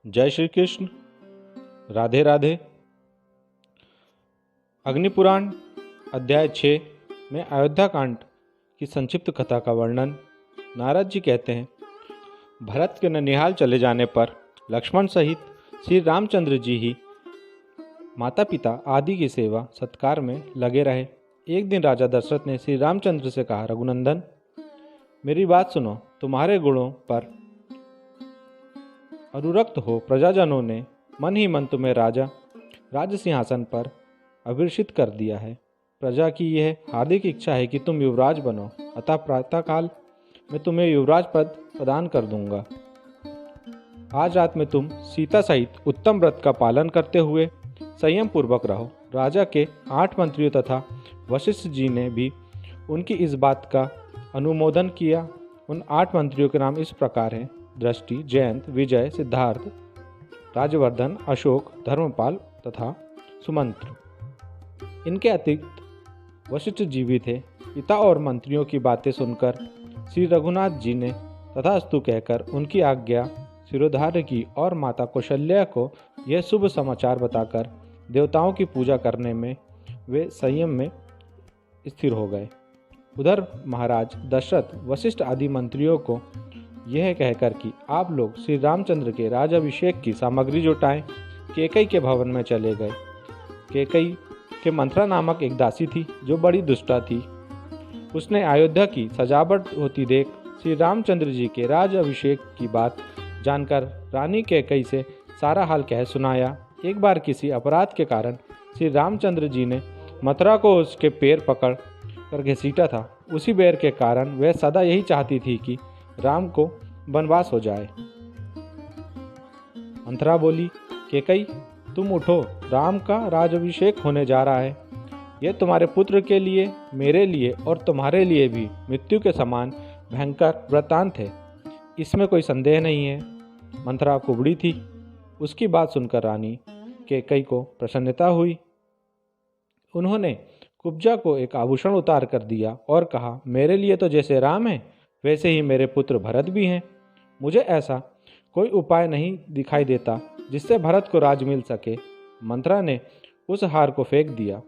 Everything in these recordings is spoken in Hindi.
जय श्री कृष्ण। राधे राधे। अग्निपुराण अध्याय 6 में अयोध्या कांड की संक्षिप्त कथा का वर्णन। नारद जी कहते हैं, भरत के ननिहाल चले जाने पर लक्ष्मण सहित श्री रामचंद्र जी ही माता पिता आदि की सेवा सत्कार में लगे रहे। एक दिन राजा दशरथ ने श्री रामचंद्र से कहा, रघुनंदन, मेरी बात सुनो। तुम्हारे गुणों पर अनुरक्त हो प्रजाजनों ने मन ही मन तुम्हें राज सिंहासन पर अभिषिक्त कर दिया है। प्रजा की यह हार्दिक इच्छा है कि तुम युवराज बनो, अतः प्रातःकाल मैं तुम्हें युवराज पद प्रदान कर दूंगा। आज रात में तुम सीता सहित उत्तम व्रत का पालन करते हुए संयम पूर्वक रहो। राजा के 8 मंत्रियों तथा वशिष्ठ जी ने भी उनकी इस बात का अनुमोदन किया। उन 8 मंत्रियों के नाम इस प्रकार हैं: दृष्टि, जयंत, विजय, सिद्धार्थ, राजवर्धन, अशोक, धर्मपाल तथा सुमंत्र। इनके अतिरिक्त वशिष्ठ जी भी थे। पिता और मंत्रियों की बातें सुनकर श्री रघुनाथ जी ने तथास्तु कहकर उनकी आज्ञा शिरोधार्य की और माता कौशल्या को यह शुभ समाचार बताकर देवताओं की पूजा करने में वे संयम में स्थिर हो गए। उधर महाराज दशरथ वशिष्ठ आदि मंत्रियों को यह कहकर कि आप लोग श्री रामचंद्र के राजाभिषेक की सामग्री जुटाएं, कैकई के भवन में चले गए। कैकई के मंत्रा नामक एक दासी थी जो बड़ी दुष्टा थी। उसने अयोध्या की सजावट होती देख श्री रामचंद्र जी के राजाभिषेक की बात जानकर रानी कैकई से सारा हाल कह सुनाया। एक बार किसी अपराध के कारण श्री रामचंद्र जी ने मथुरा को उसके पैर पकड़ कर घसीटा था। उसी बैर के कारण वह सदा यही चाहती थी कि राम को वनवास हो जाए। मंथरा बोली, कैकई, तुम उठो, राम का राजाभिषेक होने जा रहा है। यह तुम्हारे पुत्र के लिए, मेरे लिए और तुम्हारे लिए भी मृत्यु के समान भयंकर वृतांत है, इसमें कोई संदेह नहीं है। मंथरा कुबड़ी थी। उसकी बात सुनकर रानी कैकई को प्रसन्नता हुई। उन्होंने कुब्जा को एक आभूषण उतार कर दिया और कहा, मेरे लिए तो जैसे राम है वैसे ही मेरे पुत्र भरत भी हैं। मुझे ऐसा कोई उपाय नहीं दिखाई देता जिससे भरत को राज मिल सके। मंथरा ने उस हार को फेंक दिया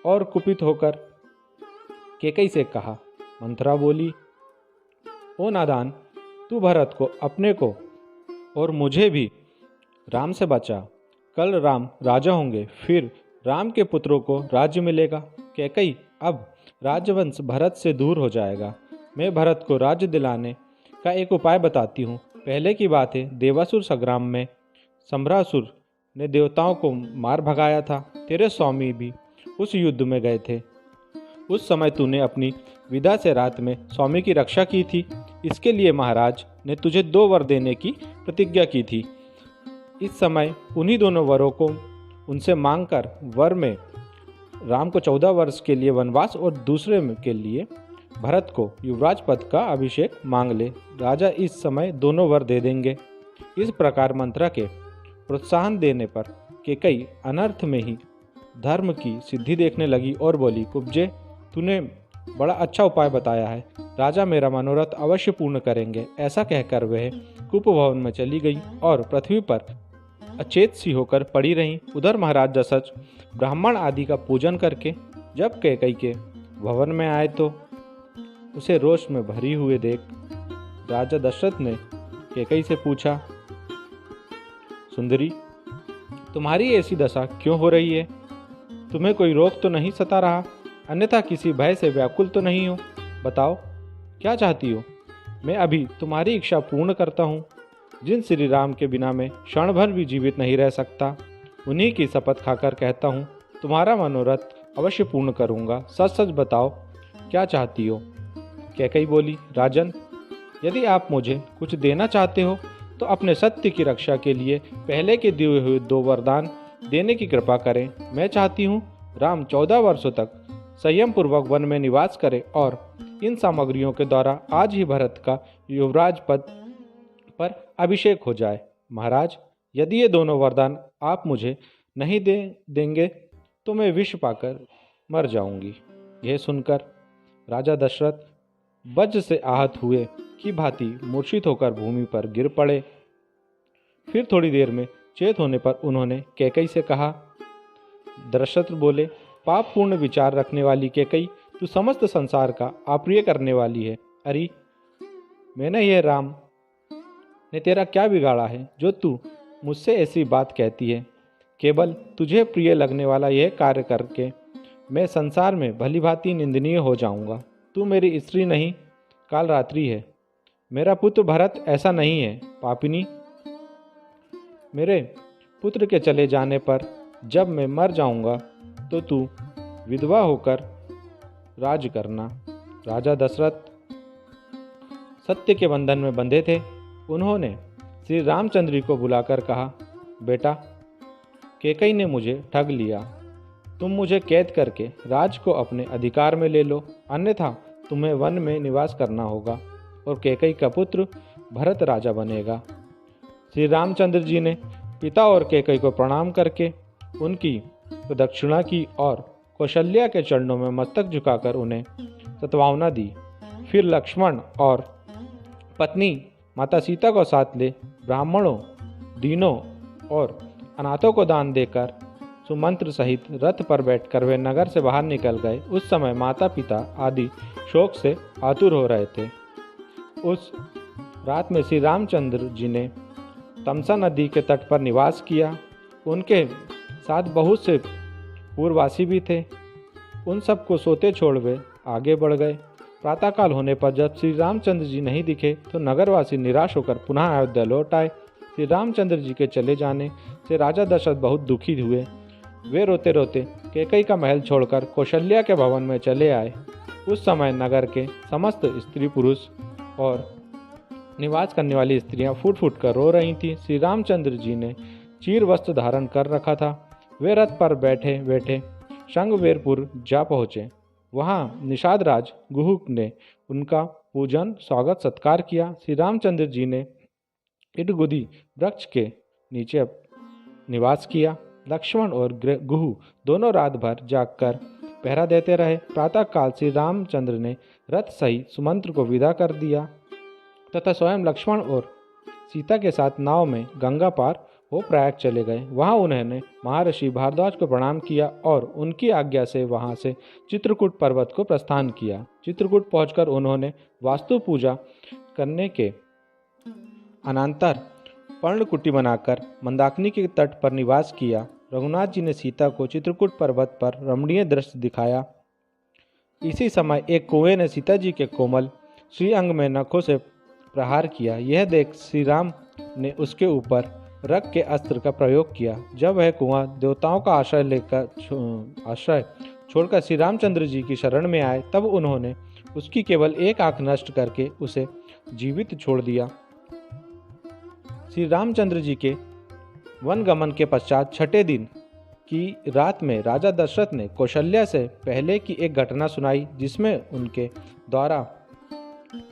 और कुपित होकर कैकई से कहा। मंथरा बोली, ओ नादान, तू भरत को, अपने को और मुझे भी राम से बचा। कल राम राजा होंगे, फिर राम के पुत्रों को राज्य मिलेगा। कैकई, अब राजवंश भरत से दूर हो जाएगा। मैं भरत को राज्य दिलाने का एक उपाय बताती हूँ। पहले की बात है, देवासुर संग्राम में संभ्रासुर ने देवताओं को मार भगाया था। तेरे स्वामी भी उस युद्ध में गए थे। उस समय तूने अपनी विदा से रात में स्वामी की रक्षा की थी। इसके लिए महाराज ने तुझे 2 वर देने की प्रतिज्ञा की थी। इस समय उन्हीं दोनों वरों को उनसे मांगकर वर में राम को 14 वर्ष के लिए वनवास और दूसरे के लिए भरत को युवराज पद का अभिषेक मांग ले। राजा इस समय दोनों वर दे देंगे। इस प्रकार मंत्रा के प्रोत्साहन देने पर कैकई अनर्थ में ही धर्म की सिद्धि देखने लगी और बोली, कुब्जे, तूने बड़ा अच्छा उपाय बताया है। राजा मेरा मनोरथ अवश्य पूर्ण करेंगे। ऐसा कहकर वह कुप भवन में चली गई और पृथ्वी पर अचेत सी होकर पड़ी रहीं। उधर महाराज दशरथ ब्राह्मण आदि का पूजन करके जब कैकई के भवन में आए तो उसे रोष में भरी हुए देख राजा दशरथ ने कैकई से पूछा, सुंदरी, तुम्हारी ऐसी दशा क्यों हो रही है? तुम्हें कोई रोग तो नहीं सता रहा? अन्यथा किसी भय से व्याकुल तो नहीं हो? बताओ, क्या चाहती हो? मैं अभी तुम्हारी इच्छा पूर्ण करता हूँ। जिन श्री राम के बिना मैं क्षण भर भी जीवित नहीं रह सकता, उन्हीं की शपथ खाकर कहता हूँ, तुम्हारा मनोरथ अवश्य पूर्ण करूँगा। सच सच बताओ, क्या चाहती हो? कैकई बोली, राजन, यदि आप मुझे कुछ देना चाहते हो तो अपने सत्य की रक्षा के लिए पहले के दिए हुए 2 वरदान देने की कृपा करें। मैं चाहती हूँ राम 14 वर्षों तक संयम पूर्वक वन में निवास करे और इन सामग्रियों के द्वारा आज ही भरत का युवराज पद पर अभिषेक हो जाए। महाराज, यदि ये दोनों वरदान आप मुझे नहीं देंगे तो मैं विष पाकर मर जाऊंगी। यह सुनकर राजा दशरथ वज्र से आहत हुए की भांति मूर्छित होकर भूमि पर गिर पड़े। फिर थोड़ी देर में चेत होने पर उन्होंने कैकई से कहा। दशरथ बोले, पापपूर्ण विचार रखने वाली कैकई, तू समस्त संसार का अप्रिय करने वाली है। अरे मैंने यह राम ने तेरा क्या बिगाड़ा है जो तू मुझसे ऐसी बात कहती है? केवल तुझे प्रिय लगने वाला यह कार्य करके मैं संसार में भली भांति निंदनीय हो जाऊंगा। तू मेरी स्त्री नहीं, काल रात्रि है। मेरा पुत्र भरत ऐसा नहीं है। पापिनी, मेरे पुत्र के चले जाने पर जब मैं मर जाऊंगा तो तू विधवा होकर राज करना। राजा दशरथ सत्य के बंधन में बंधे थे। उन्होंने श्री रामचंद्र जी को बुलाकर कहा, बेटा, कैकई ने मुझे ठग लिया। तुम मुझे कैद करके राज को अपने अधिकार में ले लो, अन्यथा तुम्हें वन में निवास करना होगा और कैकई का पुत्र भरत राजा बनेगा। श्री रामचंद्र जी ने पिता और कैकई को प्रणाम करके उनकी प्रदक्षिणा की और कौशल्या के चरणों में मस्तक झुकाकर उन्हें सद्भावना दी। फिर लक्ष्मण और पत्नी माता सीता को साथ ले ब्राह्मणों, दीनों और अनाथों को दान देकर सुमंत्र सहित रथ पर बैठकर वे नगर से बाहर निकल गए। उस समय माता पिता आदि शोक से आतुर हो रहे थे। उस रात में श्री रामचंद्र जी ने तमसा नदी के तट पर निवास किया। उनके साथ बहुत से पूर्ववासी भी थे। उन सबको सोते छोड़ वे आगे बढ़ गए। प्रातःकाल होने पर जब श्री रामचंद्र जी नहीं दिखे तो नगरवासी निराश होकर पुनः अयोध्या लौट आए। श्री रामचंद्र जी के चले जाने से राजा दशरथ बहुत दुखी हुए। वे रोते रोते कैकई का महल छोड़कर कौशल्या के भवन में चले आए। उस समय नगर के समस्त स्त्री पुरुष और निवास करने वाली स्त्रियां फूट फूट कर रो रही थीं। श्री रामचंद्र जी ने चीर वस्त्र धारण कर रखा था। वे रथ पर बैठे बैठे शंखवेरपुर जा पहुँचे। वहाँ निषाद राज गुहुक ने उनका पूजन स्वागत सत्कार किया। श्री रामचंद्र जी ने इटगुदी वृक्ष के नीचे निवास किया। लक्ष्मण और गुहु दोनों रात भर जागकर पहरा देते रहे। प्रातःकाल श्री रामचंद्र ने रथ सहित सुमंत्र को विदा कर दिया तथा स्वयं लक्ष्मण और सीता के साथ नाव में गंगा पार हो प्रयाग चले गए। वहां उन्होंने महर्षि भारद्वाज को प्रणाम किया और उनकी आज्ञा से वहां से चित्रकूट पर्वत को प्रस्थान किया। चित्रकूट पहुंचकर उन्होंने वास्तु पूजा करने के अनंतर पर्णकुटी बनाकर मंदाकिनी के तट पर निवास किया। रघुनाथ जी ने सीता को चित्रकूट पर्वत पर रमणीय दृश्य दिखाया। इसी समय एक कुएं ने सीता जी के कोमल श्री अंग में नखों से प्रहार किया। यह देख श्री राम ने उसके ऊपर रग के अस्त्र का प्रयोग किया। जब वह कुआं देवताओं का आश्रय छोड़कर श्री रामचंद्र जी की शरण में आए तब उन्होंने उसकी केवल एक आंख नष्ट करके उसे जीवित छोड़ दिया। श्री रामचंद्र जी के वन गमन के पश्चात छठे दिन की रात में राजा दशरथ ने कौशल्या से पहले की एक घटना सुनाई, जिसमें उनके द्वारा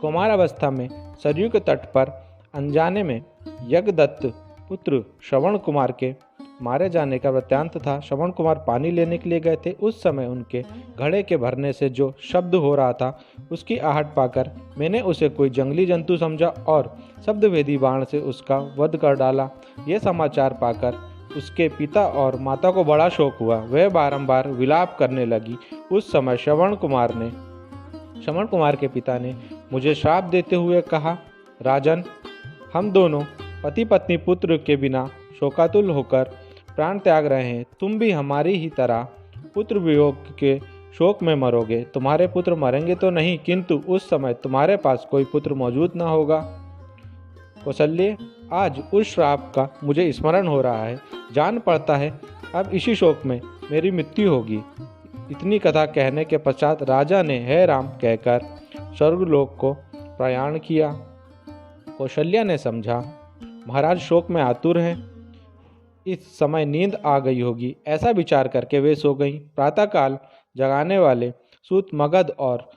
कुमारावस्था में सरयू के तट पर अनजाने में यज्ञदत्त पुत्र श्रवण कुमार के मारे जाने का वृत्तांत था। श्रवण कुमार पानी लेने के लिए गए थे। उस समय उनके घड़े के भरने से जो शब्द हो रहा था उसकी आहट पाकर मैंने उसे कोई जंगली जंतु समझा और शब्दभेदी बाण से उसका वध कर डाला। यह समाचार पाकर उसके पिता और माता को बड़ा शोक हुआ। वह बारंबार विलाप करने लगी। उस समय श्रवण कुमार के पिता ने मुझे श्राप देते हुए कहा, राजन, हम दोनों पति पत्नी पुत्र के बिना शोकातुल होकर प्राण त्याग रहे हैं। तुम भी हमारी ही तरह पुत्र वियोग के शोक में मरोगे। तुम्हारे पुत्र मरेंगे तो नहीं, किंतु उस समय तुम्हारे पास कोई पुत्र मौजूद न होगा। कौशल्य, आज उस श्राप का मुझे स्मरण हो रहा है। जान पड़ता है अब इसी शोक में मेरी मृत्यु होगी। इतनी कथा कहने के पश्चात राजा ने हे राम कहकर स्वर्गलोक को प्रयाण किया। कौशल्या ने समझा महाराज शोक में आतुर हैं, इस समय नींद आ गई होगी। ऐसा विचार करके वे सो गईं। प्रातःकाल जगाने वाले सूत मगध और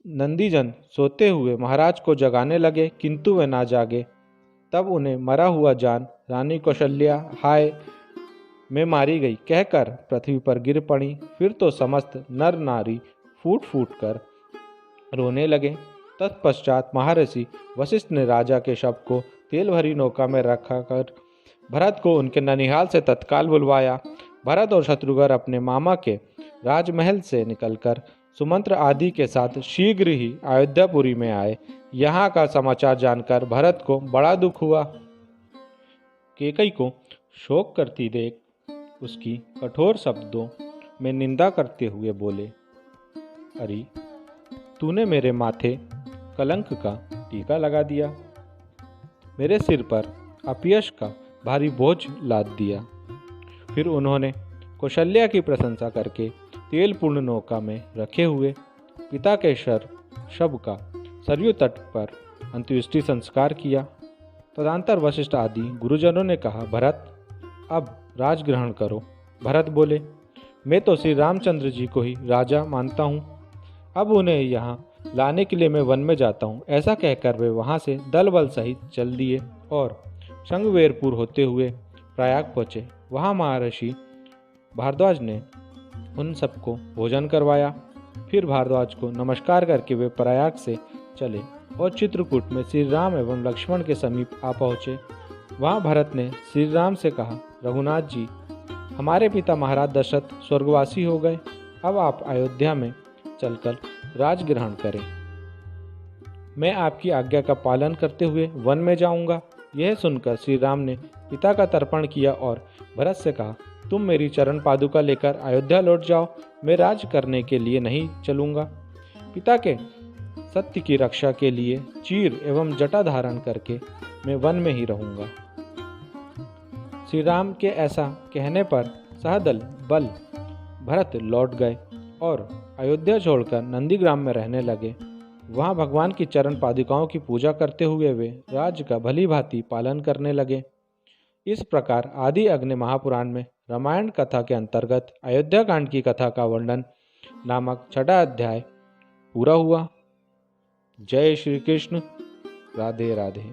नंदीजन सोते हुए महाराज को जगाने लगे, किंतु वे ना जागे। तब उन्हें मरा हुआ जान रानी कौशल्या हाय मैं मारी गई कहकर पृथ्वी पर गिर पड़ी। फिर तो समस्त नर नारी फूट फूट कर रोने लगे। तत्पश्चात महर्षि वशिष्ठ ने राजा के शव को तेल भरी नौका में रखा कर भरत को उनके ननिहाल से तत्काल बुलवाया। भरत और शत्रुघ्न अपने मामा के राजमहल से निकलकर सुमंत्र आदि के साथ शीघ्र ही अयोध्यापुरी में आए। यहाँ का समाचार जानकर भरत को बड़ा दुख हुआ। कैकई को शोक करती देख उसकी कठोर शब्दों में निंदा करते हुए बोले, अरे तूने मेरे माथे कलंक का टीका लगा दिया, मेरे सिर पर अपयश का भारी बोझ लाद दिया। फिर उन्होंने कौशल्या की प्रशंसा करके तेलपूर्ण नौका में रखे हुए पिता के शव का सरयू तट पर अंत्येष्टि संस्कार किया। तदंतर वशिष्ठ आदि गुरुजनों ने कहा, भरत अब राज ग्रहण करो। भरत बोले, मैं तो श्री रामचंद्र जी को ही राजा मानता हूँ, अब उन्हें यहाँ लाने के लिए मैं वन में जाता हूँ। ऐसा कहकर वे वहाँ से दल बल सहित चल दिए और शंखवेरपुर होते हुए प्रयाग पहुँचे। वहाँ महर्षि भारद्वाज ने उन सबको भोजन करवाया। फिर भारद्वाज को नमस्कार करके वे प्रयाग से चले और चित्रकूट में श्री राम एवं लक्ष्मण के समीप आ पहुँचे। वहाँ भरत ने श्री राम से कहा, रघुनाथ जी, हमारे पिता महाराज दशरथ स्वर्गवासी हो गए, अब आप अयोध्या में चलकर राज ग्रहण करें। मैं आपकी आज्ञा का पालन करते हुए वन में जाऊंगा। यह सुनकर श्री राम ने पिता का तर्पण किया और भरत से कहा, तुम मेरी चरण पादुका लेकर अयोध्या लौट जाओ, मैं राज करने के लिए नहीं चलूंगा। पिता के सत्य की रक्षा के लिए चीर एवं जटा धारण करके मैं वन में ही रहूंगा। श्री राम के ऐसा कहने पर सहदल बल भरत लौट गए और अयोध्या छोड़कर नंदीग्राम में रहने लगे। वहाँ भगवान की चरण पादुकाओं की पूजा करते हुए वे राज्य का भली भांति पालन करने लगे। इस प्रकार आदि अग्नि महापुराण में रामायण कथा के अंतर्गत अयोध्या कांड की कथा का वर्णन नामक 6वां अध्याय पूरा हुआ। जय श्री कृष्ण। राधे राधे।